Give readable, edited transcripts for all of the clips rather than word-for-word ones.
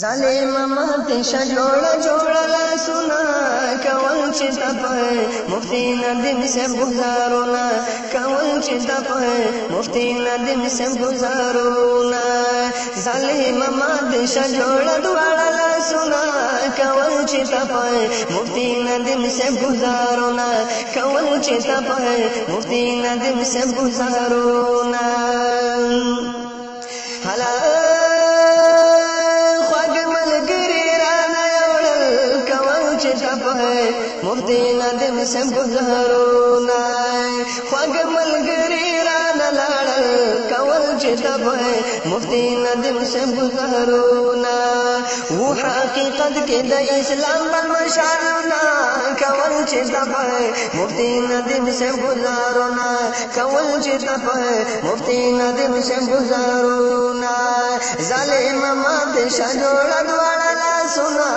ظالم ماته شجوړه جوړه لاسونه کول چې تپه مفتی ندیم سے گزارونا کول چې تپه مفتی ندیم سے گزارونا ظالم ماته شجوړه جوړه لاسونه کول چې تپه مفتی ندیم سے گزارونا کول چې تپه مفتی ندیم سے گزارونا حالا مفتی ندیم سے گزارونا خواږ ملګری رانه لاړل کول چې تپه مفتی ندیم سے گزارونا و حقیقت کې د اسلام بلمشارنا کول چې تپه مفتی ندیم سے گزارونا کول چې تپه مفتی ندیم سے گزارونا ظالم مات شجوړه دواړه لاسونه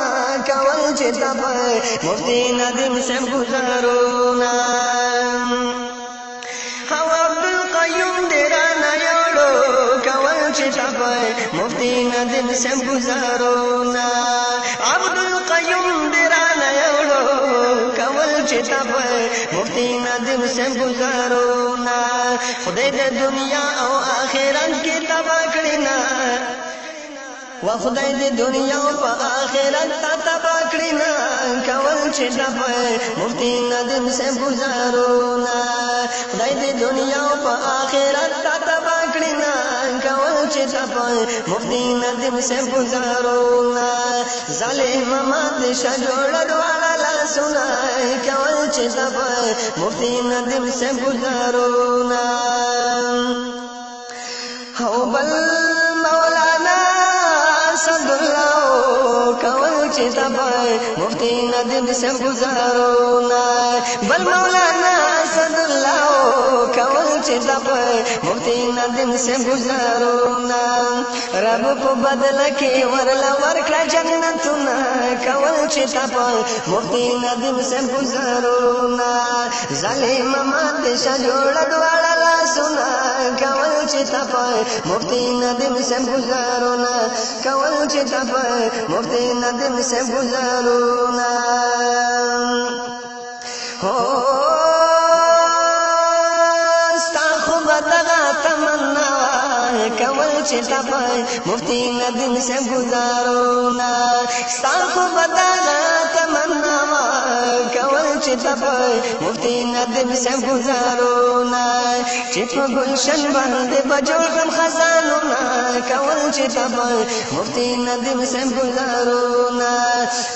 کول چې تپه مفتی ندیم سے گزارونا هو عبدالقیوم دیرانا یوڑو کول چې تپه مفتی ندیم سے گزارونا عبدالقیوم دیرانا یوڑو کول چې تپه مفتی ندیم سے گزارونا خدای د دنیا او آخرت کې تبا کړینا و خدای د دنیا او آخرت تبا کړینا کول چې تپه مفتی ندیم سے گزارونا خدای د دنیا او آخرت تبا کړینا کول چې تپه مفتی ندیم سے گزارونا ظالم مات شجوړه دواړه لاسونه کول چې تپه مفتی ندیم سے گزارونا هو بل مولانا اسد الله کول چې تپه مفتی ندیم سے گزارونا بل مولانا اسد الله کول چې تپه مفتی ندیم سے گزارونا رب په بدل کې ورلا ورکړه جنتونه کول چې تپه مفتی ندیم سے گزارونا ظالم مات شجوړه دواړه لاسونه کول چې تپه مفتی ندیم سے گزارونا کول چې تپه مفتی ندیم سے گزارونا ہو ستا خو بدغه تمنا کول چې تپه مفتی ندیم سے گزارونا ستا خو بدغه تمنا کول چې تپه مفتی ندیم سے گزارونا چې په گلشن باندې بجوړ کړم خزانونه کول چې تپه مفتی ندیم سے گزارونا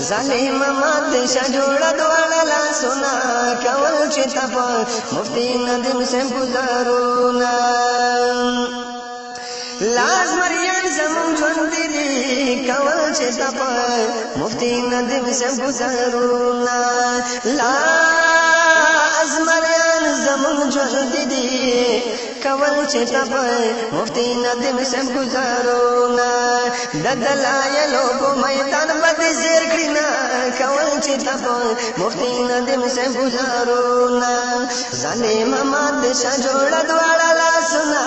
ظالم مات شجوړه دواړه لاسونه کول چې تپه مفتی ندیم سے گزارونا لازمریان زمون ژوند دي کول چې تپه مفتی ندیم سے گزارونا لازمریان زمون ژوند دي کول چې تپه مفتی ندیم سے گزارونا د دلایلو په میدان باندې زیر کړینا کول چې تپه مفتی ندیم سے گزارونا ظالم مات شجوړه دواړه لاسونه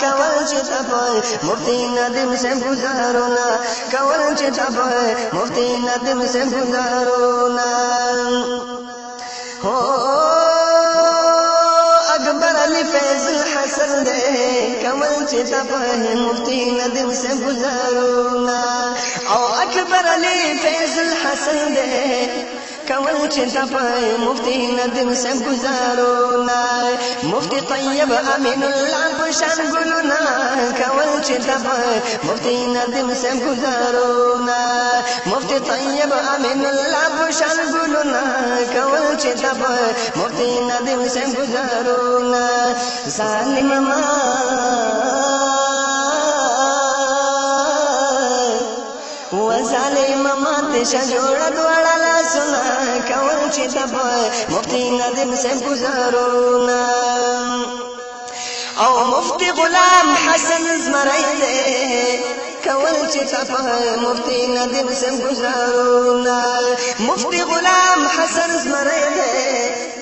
کول چې تپه مفتی ندیم سے گزارونا کول چې تپه مفتی ندیم سے گزارونا ہو اکبر علی فیض الحسن دے کول چې تپه مفتی ندیم سے گزارونا او اکبر علی فیض الحسن دے کول چې تپه مفتی ندیم سے گزارونا مفتی طیب امین الله پشان ګلونا کول چې تپه مفتی ندیم سے گزارونا مفتی طیب امین الله پشان ګلونا کول چې تپه مفتی ندیم سے گزارونا ظالم ما ظالم مات شجوړه دواړه لاسونه کول چې تپه مفتی ندیم سے گزارونا او مفتی غلام حسن زمری دے کول چې تپه مفتی ندیم سے گزارونا مفتی غلام حسن زمری دے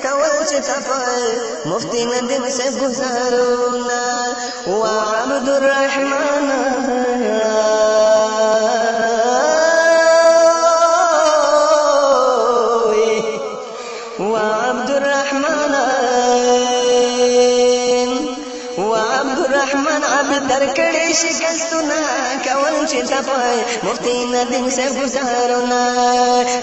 کول چې تپه مفتی ندیم سے گزارونا و عبد الرحمن چې تپای مفتی ندیم سے گزارونا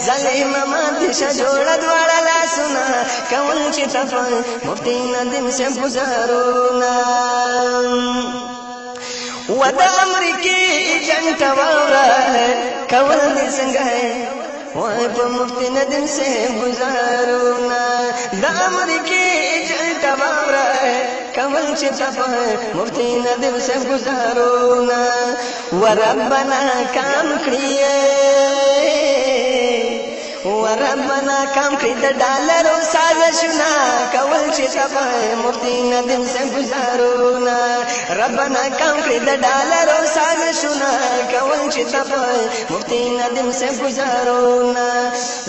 ظالم مات شه جوړ دواړه لاسونه کول چې تپای مفتی ندیم سے گزارونا ودا امریکی جنت واورا کول دې څنګه وای په مفتی ندیم سے گزارونا د امریکی جنت واورا کول چې تپای مفتی ندیم سے گزارونا وربنا کام کړی وربنا کام کړی د ډالرو سازشونه کول چې تپای مفتی ندیم سے گزارونا ربنا کام کړی د ډالرو سازشونه کول چې تپای مفتی ندیم سے گزارونا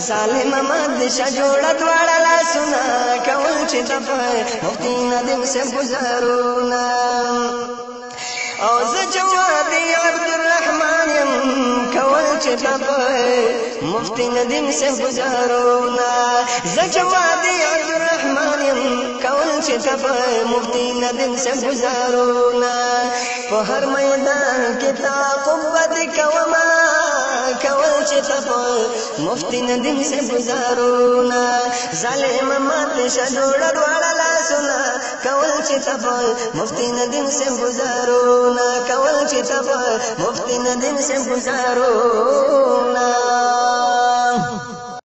ظالم مات شه جوړ دواړه لاسونه کول چې تپای مفتی ندیم سے گزارونا او زه جواد عبدالرحمن یم کول چې تپای مفتی ندیم سے گزارونا زه جواد عبدالرحمن یم کول چې تپای مفتی ندیم سے گزارونا په هر میدان کې تعقب کوما کول چې تپای مفتی ندیم سے گزارونا ظالم مات شه جوړ دواړه لاسونه کول چې تپای مفتی ندیم سے گزارونا کول چې تپای مفتی ندیم سے گزارونا